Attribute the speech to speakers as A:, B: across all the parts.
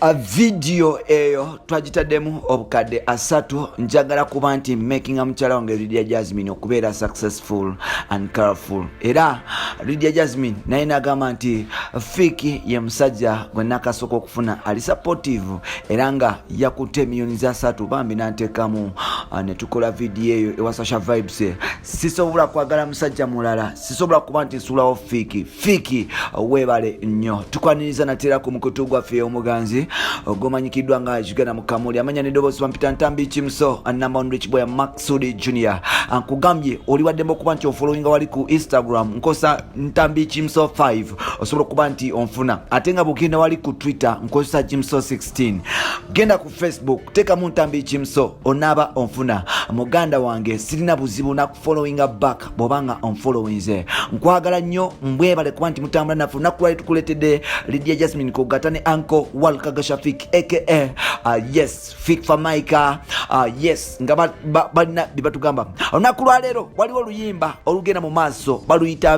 A: A video eyo twagitaddemu obukadde asatu njagala kuba nti making mukyala wange Lydia Jasmine okubeera successful and colorful. Era Lydia Jasmine naye nagamba nti Fiki ye musajja gwe nakasooka okufuna ali supportive era nga yakutte millions za 3 bambi nanteekamu ne tukola video eyo ewa Social Vibes. Sisobola kwagala musajja mulala, sisobola kuba nti nsulawo Fiki weebale nnyo. Tukwaniriza natera ku mukutu gwaffe omuganzi ogomanyikiddwa nga Uganda Mukamuli amanya neddoboozi Mpita Ntambi Kimso anamba Rich Boy Maxudi Junior. Ankugambye oli waddembe okuba nti onfollowinga wali ku Instagram nkosa Ntambi Kimso 5 osobola okuba nti onfuna, ate nga bugenda wali ku Twitter nkosa Kimso 16. Genda ku Facebook teekamu Ntambi Kimso onaaba onfuna. Muganda wange sirina buzibu nakufollowinga back bw'obanga onfollowinze. Nkwagala nnyo mbwebale kuba nti mutambula naffe olunaku lwali tukuleetedde Lydia Jasmine kugata ne Uncle Walkagasha Fik aka yes Fik Famaika yes nga balina bibatugamba. Olunaku lwa leero waliwo oluyimba olugenda mu maaso baluyita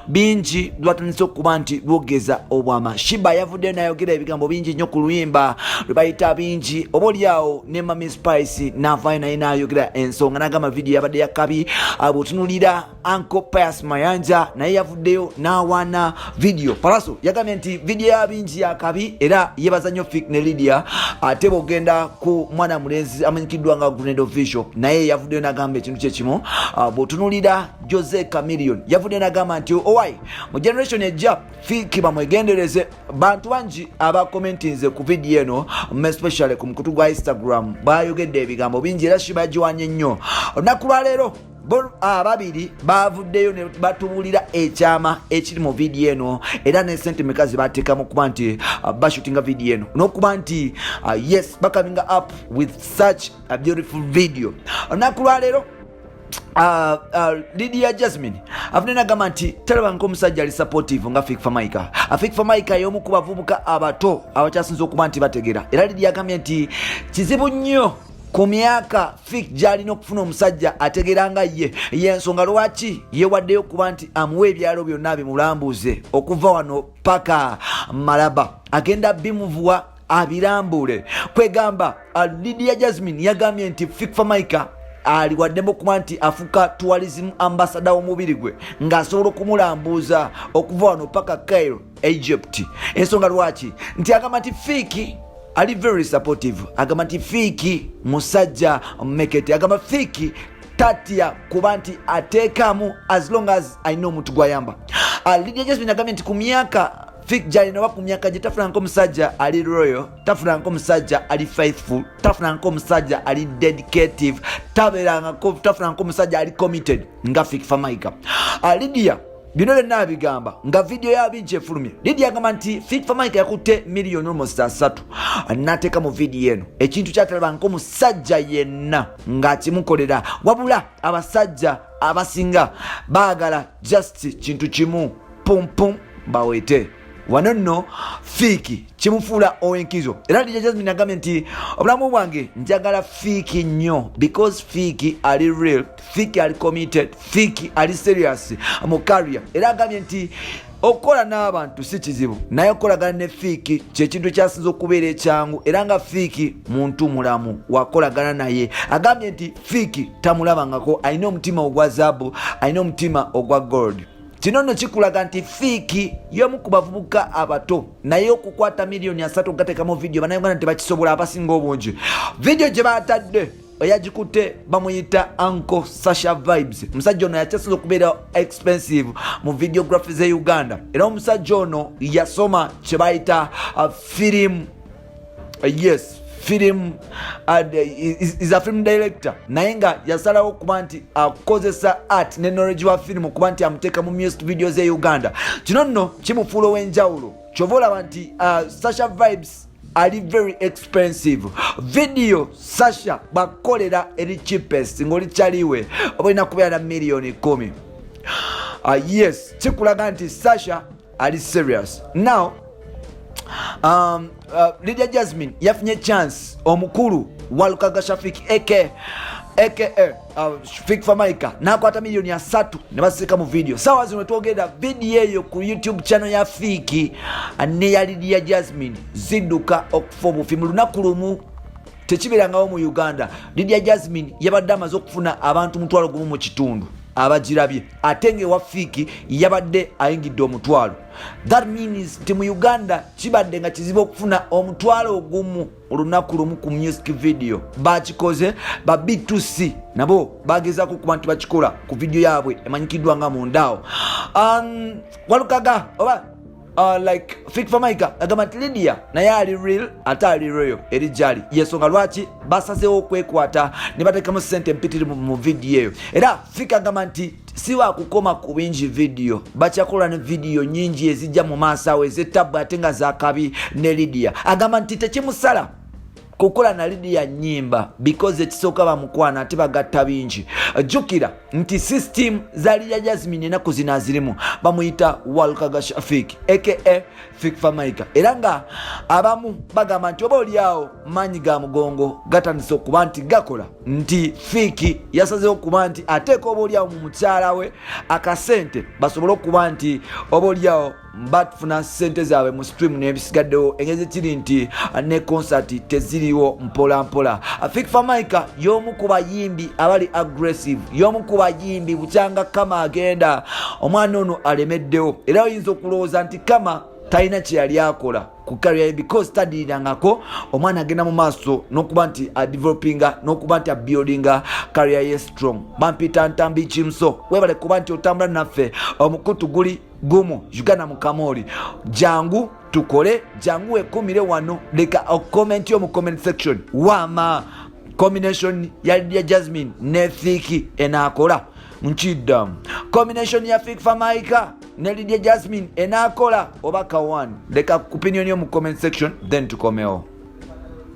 A: bingi lwatandise okuba nti lwogeza obwama. Shiba yavuddeyo nayogera ebigambo bingi nnyo ku luyimba lwe bayita bingi. Oba oliawo ne Mami Spice navaayo naye nayogera ensonga nagamba video yabadde yakabi. Bw'otunulira Uncle Pius Mayanja naye yavuddeyo nawaana video. Palaso yagambye nti video ya bingi yakabi era yebaza nnyo Fik ne Lydia. Ate bw'ogenda ku mwana mulenzi amanyikiddwa nga Grenade Official naye yavuddeyo nagamba ekintu kyekimu. Bw'otunulira Jose Chameleon yavuddeyo nagamba nti owai mu generation ejja Fik bamwegendereze. Bantu bangi abakomentinze ku video eno especially ku mukutu gwa Instagram bayogedde ebigambo bingi era Shiba yagiwanye nnyo. Olunaku lwa leero ababiri bavuddeyo ne batubulira ekyama ekiri mu video eno era ne sente mekazi bateekamu kuba nti bashootinga video eno n'okuba nti yes coming up with such a beautiful video. Olunaku lwa leero Lydia Jasmine avune nagamba nti talaba nk'omusajja ali supportive nga Fik Famaika. Fik Famaika y'omu ku bavubuka abato abakyasinze okuba nti bategera era Lydia agambye nti kizibu nnyo ku myaka Fik gy'alina okufuna omusajja ategeranga ye y'ensonga lwaki yeewaddeyo kuba nti amuwa ebyalo byonna bimulambuze okuva wano paka Malaba agenda bimuvuwa abirambule. Kwegamba Lydia Jasmine yagambye nti Fik Famaika ali waddembe okuba nti afuka tourism ambassador w'omubiri gwe ng'asobola okumulambuza okuva wano paka Cairo Egypt. Ensonga lwaki nti agamba nti Fiki ali very supportive. Agamba nti Fiki musajja mekete. Agamba Fiki tatya kuba nti ateekamu as long as I know omuntu gwayamba. Lydia Jasmine agambye nti ku myaka Fik jalina ku myaka gye tafuna nk'omusajja ali loyal, tafuna nk'omusajja ali faithful, tafuna nk'omusajja ali dedicative, tafuna nk'omusajja ali committed nga Fik Famaika. Lydia bino byonna abigamba nga video ya bingi efulumye. Lydia agamba nti Fik Famaika yakutte million almost 3 nateeka mu video eno ekintu kyatalaba nk'omusajja yenna ng'akimukolera, wabula abasajja abasinga baagala just kintu kimu pum bawete. Wano nno Fiki kimufuula owenkizo era Lydia Jasmine agambye nti obulamu bwange njagala Fiki nnyo because Fiki ali real, Fiki ali committed, Fiki ali serious mu career. Era agambye nti okukola n'abantu si kizibu naye okolagana ne Fiki kyekintu kyasinza okubeera ekyangu era nga Fiki muntu mulamu wakolagana naye. Agambye nti Fiki tamulabangako, alina omutima ogwa zaabu, alina omutima ogwa gold. Kino nno kikulaga nti Fiki y'omu ku bavubuka abato naye okukwata million 3 okugateekamu video bannayuganda tebakisobola abasinga obungi. Video gye batadde eyagikutte bamuyita Uncle Sasha Vibes. Omusajja ono yakyasinza okubeera expensive mu videography ze Uganda era omusajja ono yasoma kye bayita film is a film director naye nga yasalawo okuba nti akozesa art ne knowledge wa film okuba nti amuteeka mu music videos e Uganda. Kino nno kimufuula ow'enjawulo kyova olaba nti Sasha Vibes ali very expensive. Video Sasha bakolera eri cheapest ng'oli kyaliwe oba olina kubeera na million 10. Yes kikulaga nti Sasha ali serious. Now Lydia Jasmine yafunye chance omukulu Walkagasha Fik aka aka Fik Famaika nakwata milioni 3 ne basika mu video sawa zino twogenda video eyo ku YouTube channel ya Fiki ne ya Lydia Jasmine ziduka okufa obufimu lunaku lumu tekiberangawo mu Uganda. Lydia Jasmine yabadde amaze okufuna abantu 1,000 mu kitundu abagirabye ate nga ewa Fiki yabadde ayingidde 1,000. That means ti mu Uganda kibadde nga kizibu okufuna 1,000 olunaku lumu ku music video. Bakikoze ba B2C nabo bagezaako kuba nti bakikola ku video yaabwe emanyikiddwa nga mundaawo. Walukaga oba like Fik Famaika agamba nti Lydia naye ali real ate ali real eri gyali yensonga lwaki basazeewo okwekwata ne bateekamu ssente mpitiri mu video eyo. Era Fik agamba nti si wakukoma ku bingi video bakyakola ne video nyingi ezijja mu maaso awo ez'ettabu ate nga zakabi ne Lydia. Agamba nti tekimusala kukola na Lydia nyimba because ekisooka bamukwana ate bagatta bingi. Jukira nti system za Lydia Jasmine enaku zino azirimu bamuyita Walukaga Shafik aka Fik Famaika. Era nga abamu bagamba nti oba oliawo maanyi ga mugongo gatandise okuba nti gakola nti Fiki yasazeewo okuba nti ateeka oba oliawo mu mukyala we akasente basobole okuba nti oba oliawo batufuna sente zaabwe mu stream n'ebisigaddewo engezi kiri nti ne concert teziriwo mpola mpola. Fik Famaika y'omu ku bayimbi abali aggressive, y'omu ku bayimbi bukyanga kama agenda omwana ono alemeddewo. Era oyinza okulowooza nti kama talina kye yali akola ku career ye because tadirirangako omwana agenda mu maaso n'okuba nti adevelopinga n'okuba nti abuildinga career ye strong. Bampita Ntambi Kimso webale kuba nti otambula naffe omukutu guli gumu Uganda mu Kamoli. Jangu tukole, jangu wekumire wano, leka comment yo mu comment section wama combination ya Lydia Jasmine ne Fiki enakola nchidda combination ya Fik Famaika ne Lydia Jasmine enakola obaka one. Leka opinion yo mu comment section then tukomeo.